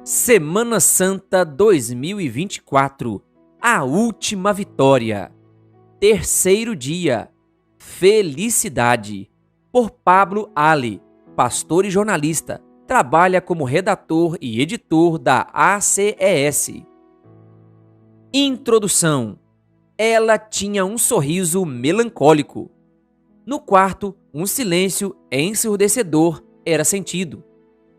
Semana Santa 2024, a última vitória. Terceiro dia, felicidade. Por Pablo Ali, pastor e jornalista, trabalha como redator e editor da ACES. Introdução. Ela tinha um sorriso melancólico. No quarto, um silêncio ensurdecedor era sentido.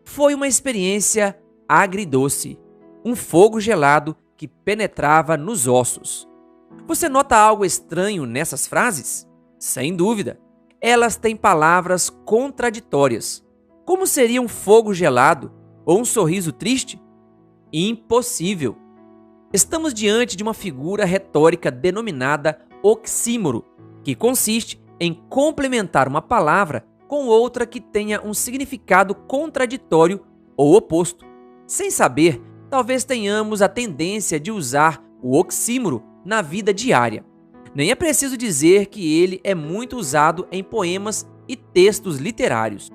Foi uma experiência agridoce, um fogo gelado que penetrava nos ossos. Você nota algo estranho nessas frases? Sem dúvida, elas têm palavras contraditórias. Como seria um fogo gelado ou um sorriso triste? Impossível. Estamos diante de uma figura retórica denominada oxímoro, que consiste em complementar uma palavra com outra que tenha um significado contraditório ou oposto. Sem saber, talvez tenhamos a tendência de usar o oxímoro na vida diária. Nem é preciso dizer que ele é muito usado em poemas e textos literários.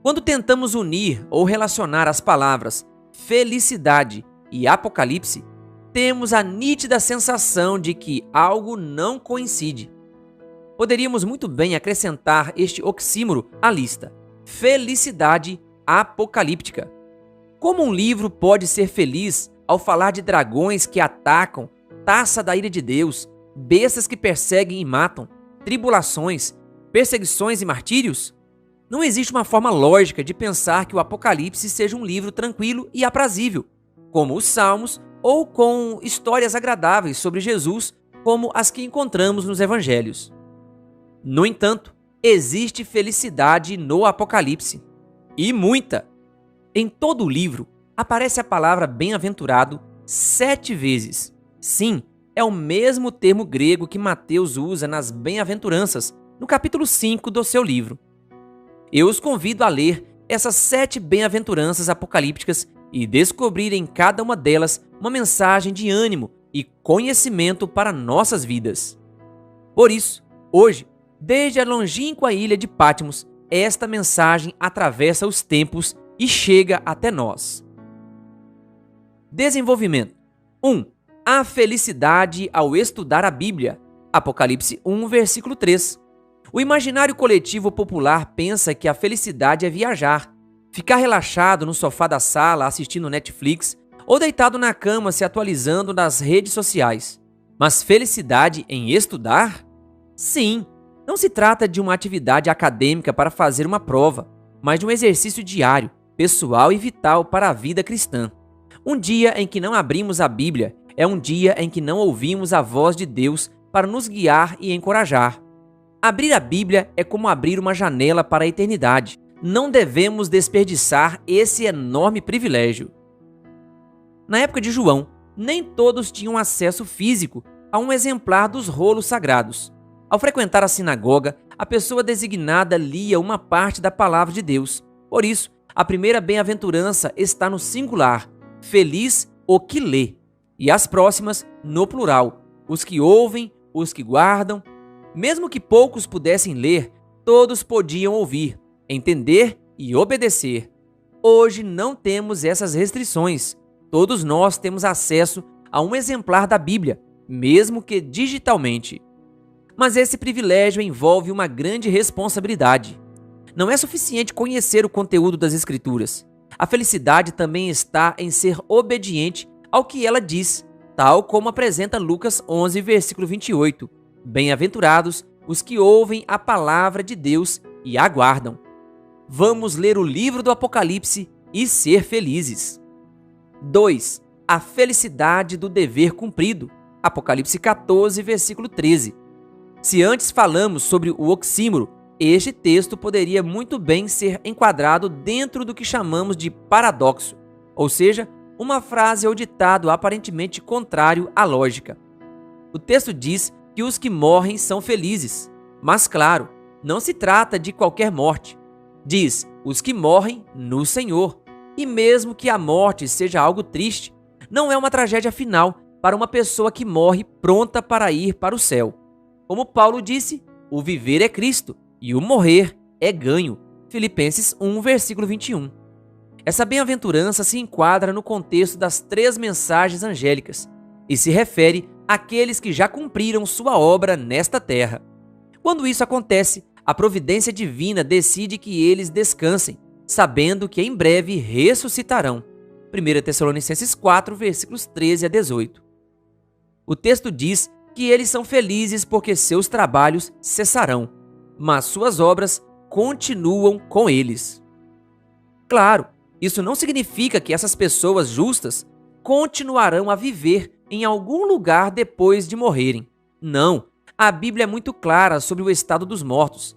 Quando tentamos unir ou relacionar as palavras felicidade e apocalipse, temos a nítida sensação de que algo não coincide. Poderíamos muito bem acrescentar este oxímoro à lista: felicidade apocalíptica. Como um livro pode ser feliz ao falar de dragões que atacam, taça da ira de Deus, bestas que perseguem e matam, tribulações, perseguições e martírios? Não existe uma forma lógica de pensar que o Apocalipse seja um livro tranquilo e aprazível, como os Salmos, ou com histórias agradáveis sobre Jesus, como as que encontramos nos Evangelhos. No entanto, existe felicidade no Apocalipse, e muita. Em todo o livro, aparece a palavra bem-aventurado 7 vezes. Sim, é o mesmo termo grego que Mateus usa nas bem-aventuranças, no capítulo 5 do seu livro. Eu os convido a ler essas 7 bem-aventuranças apocalípticas e descobrir em cada uma delas uma mensagem de ânimo e conhecimento para nossas vidas. Por isso, hoje, desde a longínqua ilha de Patmos, esta mensagem atravessa os tempos e chega até nós. Desenvolvimento. 1. A felicidade ao estudar a Bíblia. Apocalipse 1, versículo 3. O imaginário coletivo popular pensa que a felicidade é viajar, ficar relaxado no sofá da sala assistindo Netflix ou deitado na cama se atualizando nas redes sociais. Mas felicidade em estudar? Sim, não se trata de uma atividade acadêmica para fazer uma prova, mas de um exercício diário, pessoal e vital para a vida cristã. Um dia em que não abrimos a Bíblia é um dia em que não ouvimos a voz de Deus para nos guiar e encorajar. Abrir a Bíblia é como abrir uma janela para a eternidade. Não devemos desperdiçar esse enorme privilégio. Na época de João, nem todos tinham acesso físico a um exemplar dos rolos sagrados. Ao frequentar a sinagoga, a pessoa designada lia uma parte da palavra de Deus. Por isso, a primeira bem-aventurança está no singular, feliz o que lê, e as próximas no plural, os que ouvem, os que guardam. Mesmo que poucos pudessem ler, todos podiam ouvir, entender e obedecer. Hoje não temos essas restrições. Todos nós temos acesso a um exemplar da Bíblia, mesmo que digitalmente. Mas esse privilégio envolve uma grande responsabilidade. Não é suficiente conhecer o conteúdo das Escrituras. A felicidade também está em ser obediente ao que ela diz, tal como apresenta Lucas 11, versículo 28. Bem-aventurados os que ouvem a palavra de Deus e aguardam. Vamos ler o livro do Apocalipse e ser felizes. 2. A felicidade do dever cumprido. Apocalipse 14, versículo 13. Se antes falamos sobre o oxímoro, este texto poderia muito bem ser enquadrado dentro do que chamamos de paradoxo, ou seja, uma frase ou ditado aparentemente contrário à lógica. O texto diz que os que morrem são felizes, mas claro, não se trata de qualquer morte. Diz os que morrem no Senhor, e mesmo que a morte seja algo triste, não é uma tragédia final para uma pessoa que morre pronta para ir para o céu. Como Paulo disse, o viver é Cristo e o morrer é ganho. Filipenses 1, versículo 21. Essa bem-aventurança se enquadra no contexto das 3 mensagens angélicas e se refere àqueles que já cumpriram sua obra nesta terra. Quando isso acontece, a providência divina decide que eles descansem, sabendo que em breve ressuscitarão. 1 Tessalonicenses 4, versículos 13 a 18. O texto diz que eles são felizes porque seus trabalhos cessarão, mas suas obras continuam com eles. Claro, isso não significa que essas pessoas justas continuarão a viver em algum lugar depois de morrerem. Não, a Bíblia é muito clara sobre o estado dos mortos.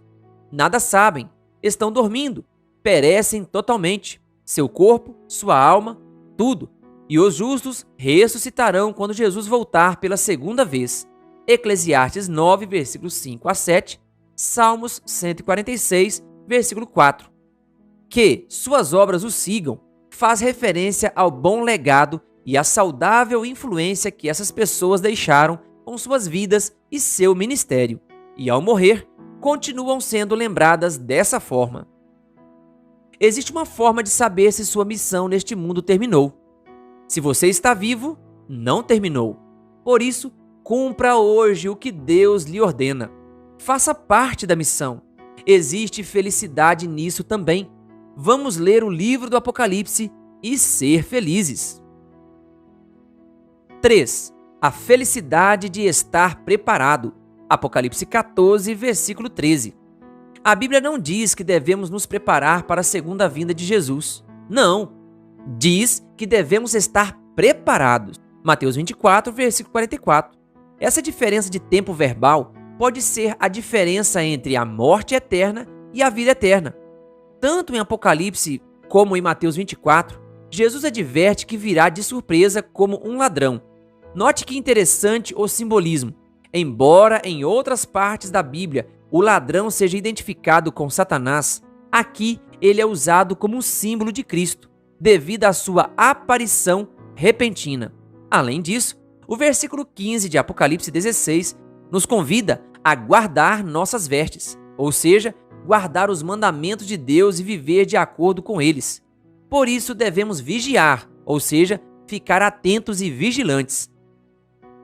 Nada sabem, estão dormindo, perecem totalmente, seu corpo, sua alma, tudo. E os justos ressuscitarão quando Jesus voltar pela segunda vez. Eclesiastes 9, versículos 5 a 7, Salmos 146, versículo 4. Que suas obras o sigam faz referência ao bom legado e à saudável influência que essas pessoas deixaram com suas vidas e seu ministério. E ao morrer, continuam sendo lembradas dessa forma. Existe uma forma de saber se sua missão neste mundo terminou. Se você está vivo, não terminou. Por isso, cumpra hoje o que Deus lhe ordena. Faça parte da missão. Existe felicidade nisso também. Vamos ler o livro do Apocalipse e ser felizes. 3. A felicidade de estar preparado. Apocalipse 14, versículo 13. A Bíblia não diz que devemos nos preparar para a segunda vinda de Jesus. Não. Diz que devemos estar preparados. Mateus 24, versículo 44. Essa diferença de tempo verbal pode ser a diferença entre a morte eterna e a vida eterna. Tanto em Apocalipse como em Mateus 24, Jesus adverte que virá de surpresa como um ladrão. Note que interessante o simbolismo. Embora em outras partes da Bíblia o ladrão seja identificado com Satanás, aqui ele é usado como um símbolo de Cristo, devido à sua aparição repentina. Além disso, o versículo 15 de Apocalipse 16 nos convida a guardar nossas vestes, ou seja, guardar os mandamentos de Deus e viver de acordo com eles. Por isso devemos vigiar, ou seja, ficar atentos e vigilantes.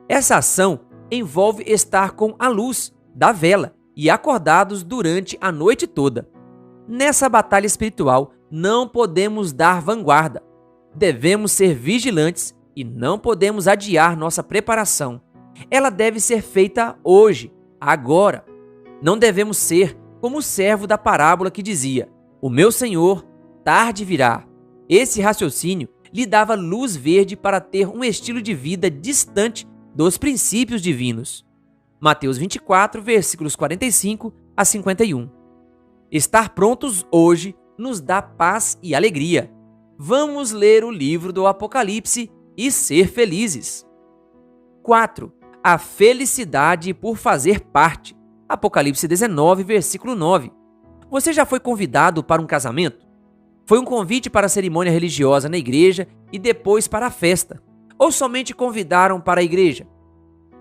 Essa ação envolve estar com a luz da vela e acordados durante a noite toda. Nessa batalha espiritual, não podemos dar vanguarda. Devemos ser vigilantes e não podemos adiar nossa preparação. Ela deve ser feita hoje, agora. Não devemos ser como o servo da parábola que dizia: "O meu senhor tarde virá". Esse raciocínio lhe dava luz verde para ter um estilo de vida distante dos princípios divinos. Mateus 24, versículos 45 a 51. Estar prontos hoje nos dá paz e alegria. Vamos ler o livro do Apocalipse e ser felizes. 4. A felicidade por fazer parte. Apocalipse 19, versículo 9. Você já foi convidado para um casamento? Foi um convite para a cerimônia religiosa na igreja e depois para a festa? Ou somente convidaram para a igreja?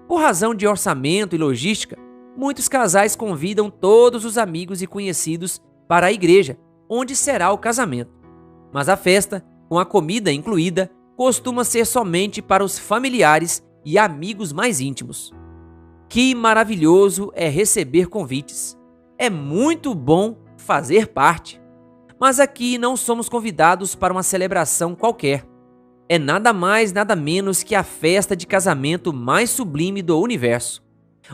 Por razão de orçamento e logística, muitos casais convidam todos os amigos e conhecidos para a igreja, onde será o casamento. Mas a festa, com a comida incluída, costuma ser somente para os familiares e amigos mais íntimos. Que maravilhoso é receber convites. É muito bom fazer parte. Mas aqui não somos convidados para uma celebração qualquer. É nada mais, nada menos que a festa de casamento mais sublime do universo.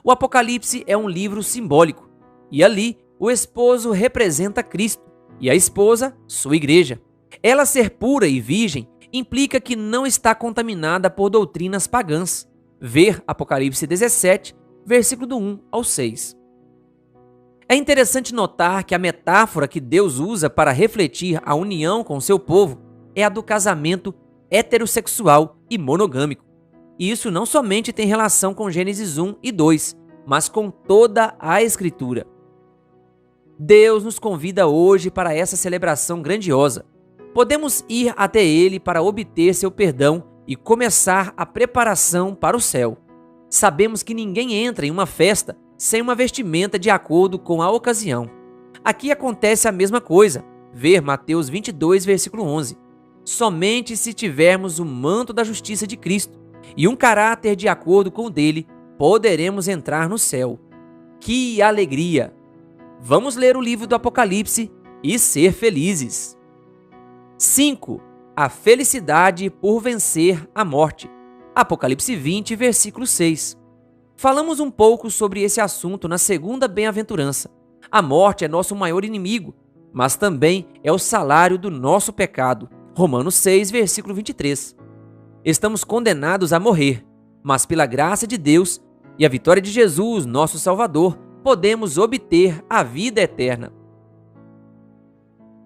O Apocalipse é um livro simbólico, e ali o esposo representa Cristo e a esposa, sua igreja. Ela ser pura e virgem implica que não está contaminada por doutrinas pagãs. Ver Apocalipse 17, versículo do 1 ao 6. É interessante notar que a metáfora que Deus usa para refletir a união com seu povo é a do casamento heterossexual e monogâmico. E isso não somente tem relação com Gênesis 1 e 2, mas com toda a Escritura. Deus nos convida hoje para essa celebração grandiosa. Podemos ir até Ele para obter seu perdão e começar a preparação para o céu. Sabemos que ninguém entra em uma festa sem uma vestimenta de acordo com a ocasião. Aqui acontece a mesma coisa. ver Mateus 22, versículo 11. Somente se tivermos o manto da justiça de Cristo e um caráter de acordo com o dele, poderemos entrar no céu. Que alegria! Vamos ler o livro do Apocalipse e ser felizes. 5. A felicidade por vencer a morte. Apocalipse 20, versículo 6. Falamos um pouco sobre esse assunto na segunda bem-aventurança. A morte é nosso maior inimigo, mas também é o salário do nosso pecado. Romanos 6, versículo 23. Estamos condenados a morrer, mas pela graça de Deus e a vitória de Jesus, nosso Salvador, podemos obter a vida eterna.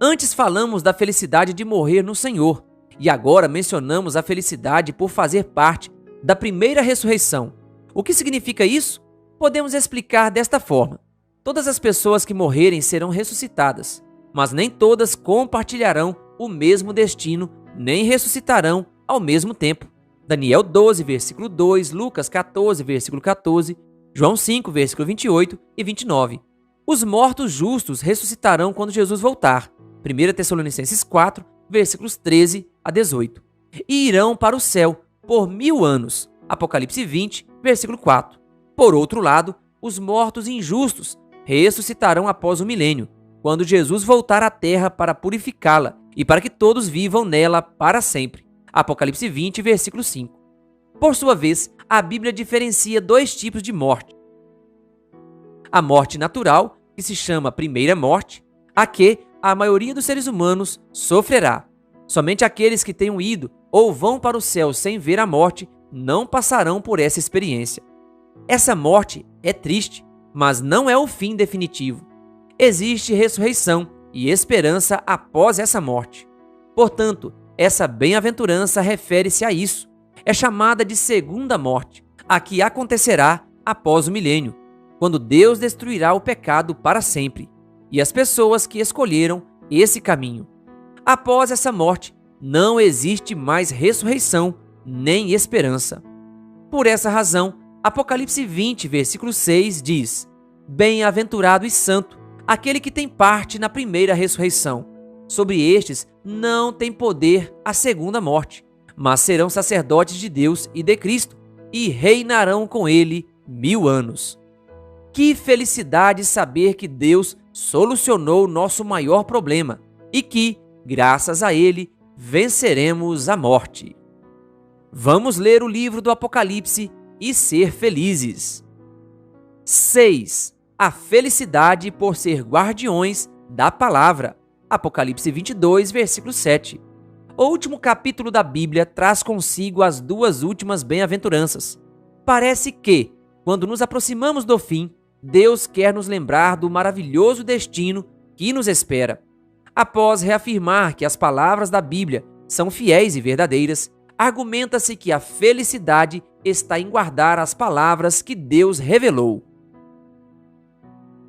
Antes falamos da felicidade de morrer no Senhor, e agora mencionamos a felicidade por fazer parte da primeira ressurreição. O que significa isso? Podemos explicar desta forma. Todas as pessoas que morrerem serão ressuscitadas, mas nem todas compartilharão o mesmo destino, nem ressuscitarão ao mesmo tempo. Daniel 12, versículo 2, Lucas 14, versículo 14, João 5, versículo 28 e 29. Os mortos justos ressuscitarão quando Jesus voltar. 1 Tessalonicenses 4, versículos 13 a 18. E irão para o céu por 1000 anos. Apocalipse 20, versículo 4. Por outro lado, os mortos injustos ressuscitarão após o milênio, quando Jesus voltar à terra para purificá-la e para que todos vivam nela para sempre. Apocalipse 20, versículo 5. Por sua vez, a Bíblia diferencia dois tipos de morte. A morte natural, que se chama primeira morte, a que a maioria dos seres humanos sofrerá. Somente aqueles que tenham ido ou vão para o céu sem ver a morte não passarão por essa experiência. Essa morte é triste, mas não é o fim definitivo. Existe ressurreição e esperança após essa morte. Portanto, essa bem-aventurança refere-se a isso. É chamada de segunda morte, a que acontecerá após o milênio, quando Deus destruirá o pecado para sempre, e as pessoas que escolheram esse caminho. Após essa morte, não existe mais ressurreição nem esperança. Por essa razão, Apocalipse 20, versículo 6 diz: Bem-aventurado e santo, aquele que tem parte na primeira ressurreição. Sobre estes não tem poder a segunda morte, mas serão sacerdotes de Deus e de Cristo, e reinarão com ele 1000 anos. Que felicidade saber que Deus solucionou nosso maior problema e que, graças a ele, venceremos a morte. Vamos ler o livro do Apocalipse e ser felizes. 6. A felicidade por ser guardiões da palavra. Apocalipse 22, versículo 7. O último capítulo da Bíblia traz consigo as duas últimas bem-aventuranças. Parece que, quando nos aproximamos do fim, Deus quer nos lembrar do maravilhoso destino que nos espera. Após reafirmar que as palavras da Bíblia são fiéis e verdadeiras, argumenta-se que a felicidade está em guardar as palavras que Deus revelou.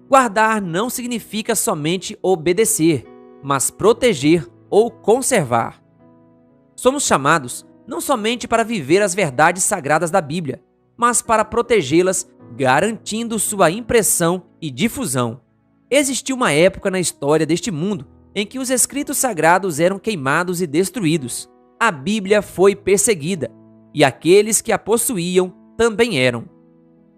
Guardar não significa somente obedecer, mas proteger ou conservar. Somos chamados não somente para viver as verdades sagradas da Bíblia, mas para protegê-las, garantindo sua impressão e difusão. Existiu uma época na história deste mundo em que os escritos sagrados eram queimados e destruídos. A Bíblia foi perseguida, e aqueles que a possuíam também eram.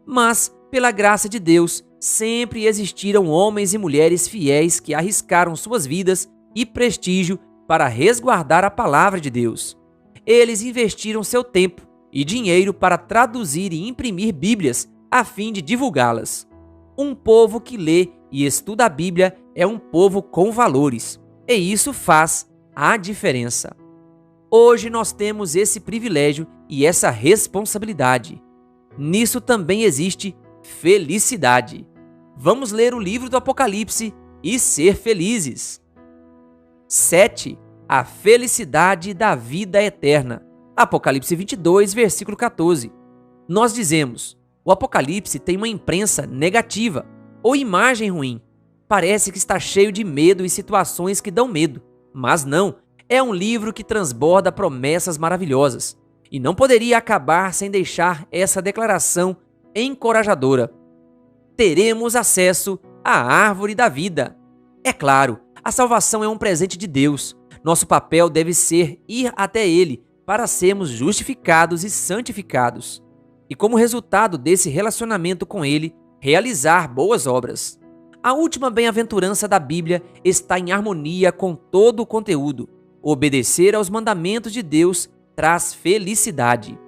Mas, pela graça de Deus, sempre existiram homens e mulheres fiéis que arriscaram suas vidas e prestígio para resguardar a palavra de Deus. Eles investiram seu tempo e dinheiro para traduzir e imprimir Bíblias a fim de divulgá-las. Um povo que lê e estuda a Bíblia é um povo com valores, e isso faz a diferença. Hoje nós temos esse privilégio e essa responsabilidade. Nisso também existe felicidade. Vamos ler o livro do Apocalipse e ser felizes. 7. A felicidade da vida eterna. Apocalipse 22, versículo 14. Nós dizemos: o Apocalipse tem uma imprensa negativa ou imagem ruim. Parece que está cheio de medo e situações que dão medo. Mas não, é um livro que transborda promessas maravilhosas. E não poderia acabar sem deixar essa declaração encorajadora. Teremos acesso à árvore da vida. É claro, A salvação é um presente de Deus. Nosso papel deve ser ir até Ele para sermos justificados e santificados. E como resultado desse relacionamento com Ele, realizar boas obras. A última bem-aventurança da Bíblia está em harmonia com todo o conteúdo. Obedecer aos mandamentos de Deus traz felicidade.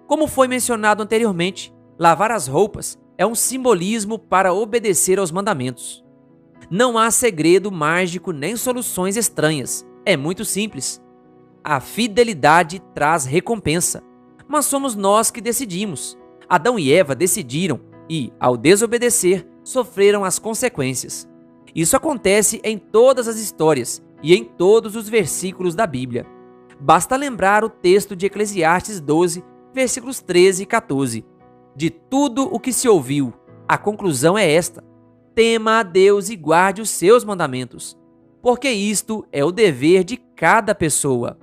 Como foi mencionado anteriormente, lavar as roupas é um simbolismo para obedecer aos mandamentos. Não há segredo mágico nem soluções estranhas. É muito simples. A fidelidade traz recompensa, mas somos nós que decidimos. Adão e Eva decidiram e, ao desobedecer, sofreram as consequências. Isso acontece em todas as histórias e em todos os versículos da Bíblia. Basta lembrar o texto de Eclesiastes 12, versículos 13 e 14. De tudo o que se ouviu, a conclusão é esta: tema a Deus e guarde os seus mandamentos, porque isto é o dever de cada pessoa.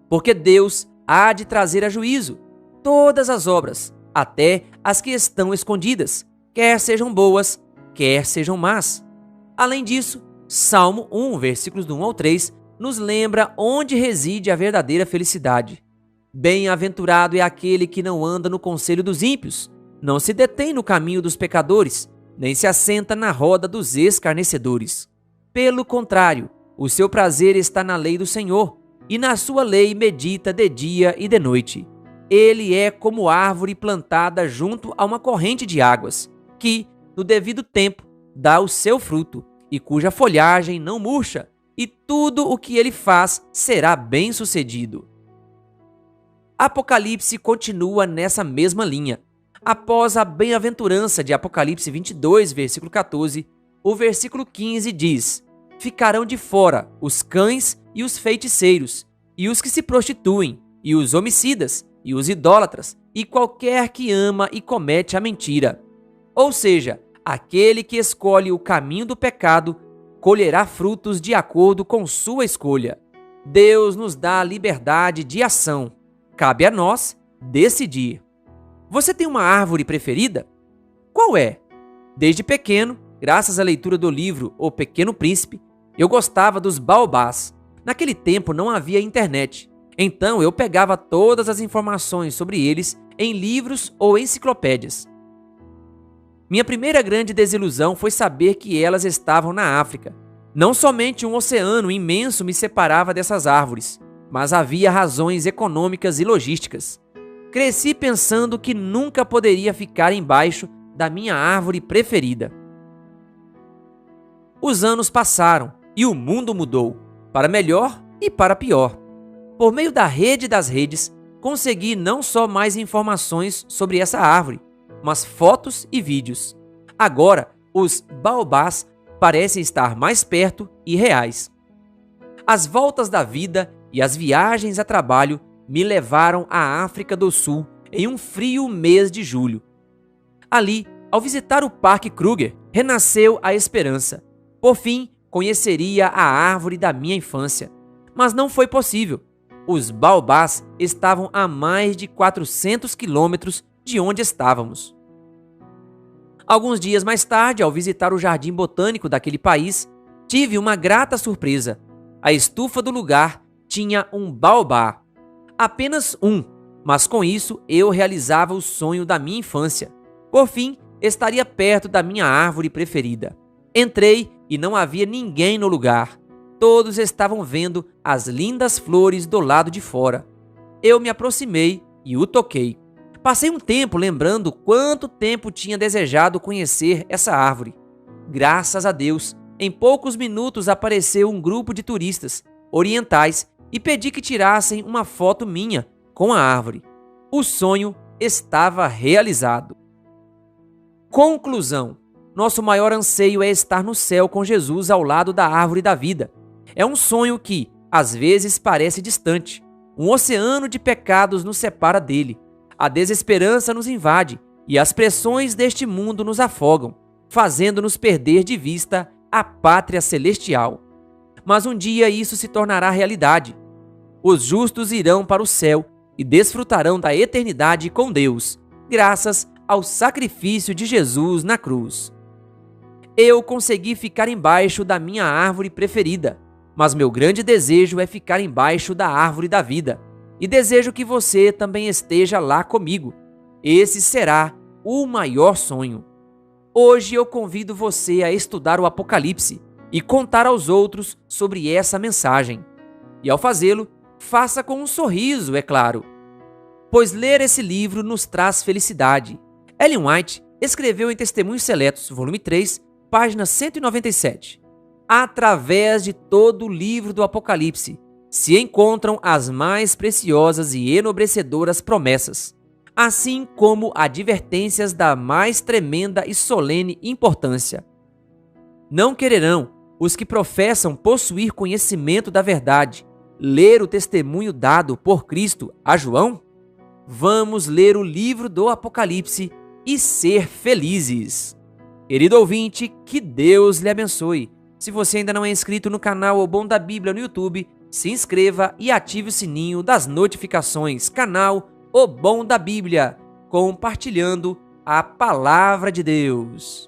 Porque Deus há de trazer a juízo todas as obras, até as que estão escondidas, quer sejam boas, quer sejam más. Além disso, Salmo 1, versículos do 1 ao 3, nos lembra onde reside a verdadeira felicidade. Bem-aventurado é aquele que não anda no conselho dos ímpios, não se detém no caminho dos pecadores, nem se assenta na roda dos escarnecedores. Pelo contrário, o seu prazer está na lei do Senhor, e na sua lei medita de dia e de noite. Ele é como árvore plantada junto a uma corrente de águas, que, no devido tempo, dá o seu fruto, e cuja folhagem não murcha, e tudo o que ele faz será bem-sucedido. Apocalipse continua nessa mesma linha. Após a bem-aventurança de Apocalipse 22, versículo 14, o versículo 15 diz: ficarão de fora os cães e os feiticeiros, e os que se prostituem, e os homicidas, e os idólatras, e qualquer que ama e comete a mentira. Ou seja, aquele que escolhe o caminho do pecado colherá frutos de acordo com sua escolha. Deus nos dá a liberdade de ação. Cabe a nós decidir. Você tem uma árvore preferida? Qual é? Desde pequeno, graças à leitura do livro O Pequeno Príncipe, eu gostava dos baobás. Naquele tempo não havia internet, então eu pegava todas as informações sobre eles em livros ou enciclopédias. Minha primeira grande desilusão foi saber que elas estavam na África. Não somente um oceano imenso me separava dessas árvores, mas havia razões econômicas e logísticas. Cresci pensando que nunca poderia ficar embaixo da minha árvore preferida. Os anos passaram e o mundo mudou, para melhor e para pior. Por meio da rede das redes, consegui não só mais informações sobre essa árvore, mas fotos e vídeos. Agora, os baobás parecem estar mais perto e reais. As voltas da vida e as viagens a trabalho me levaram à África do Sul em um frio mês de julho. Ali, ao visitar o Parque Kruger, renasceu a esperança. Por fim, conheceria a árvore da minha infância. Mas não foi possível. Os baobás estavam a mais de 400 quilômetros de onde estávamos. Alguns dias mais tarde, ao visitar o jardim botânico daquele país, tive uma grata surpresa. A estufa do lugar tinha um baobá. Apenas um, mas com isso eu realizava o sonho da minha infância. Por fim, estaria perto da minha árvore preferida. Entrei e não havia ninguém no lugar. Todos estavam vendo as lindas flores do lado de fora. Eu me aproximei e o toquei. Passei um tempo lembrando quanto tempo tinha desejado conhecer essa árvore. Graças a Deus, em poucos minutos apareceu um grupo de turistas orientais e pedi que tirassem uma foto minha com a árvore. O sonho estava realizado. Conclusão: nosso maior anseio é estar no céu com Jesus ao lado da árvore da vida. É um sonho que, às vezes, parece distante. Um oceano de pecados nos separa dele. A desesperança nos invade e as pressões deste mundo nos afogam, fazendo-nos perder de vista a pátria celestial. Mas um dia isso se tornará realidade. Os justos irão para o céu e desfrutarão da eternidade com Deus, graças ao sacrifício de Jesus na cruz. Eu consegui ficar embaixo da minha árvore preferida, mas meu grande desejo é ficar embaixo da árvore da vida. E desejo que você também esteja lá comigo. Esse será o maior sonho. Hoje eu convido você a estudar o Apocalipse e contar aos outros sobre essa mensagem. E ao fazê-lo, faça com um sorriso, é claro, pois ler esse livro nos traz felicidade. Ellen White escreveu em Testemunhos Seletos, volume 3, página 197. Através de todo o livro do Apocalipse se encontram as mais preciosas e enobrecedoras promessas, assim como advertências da mais tremenda e solene importância. Não quererão os que professam possuir conhecimento da verdade ler o testemunho dado por Cristo a João? Vamos ler o livro do Apocalipse e ser felizes. Querido ouvinte, que Deus lhe abençoe. Se você ainda não é inscrito no canal O Bom da Bíblia no YouTube, se inscreva e ative o sininho das notificações. Canal O Bom da Bíblia, compartilhando a Palavra de Deus.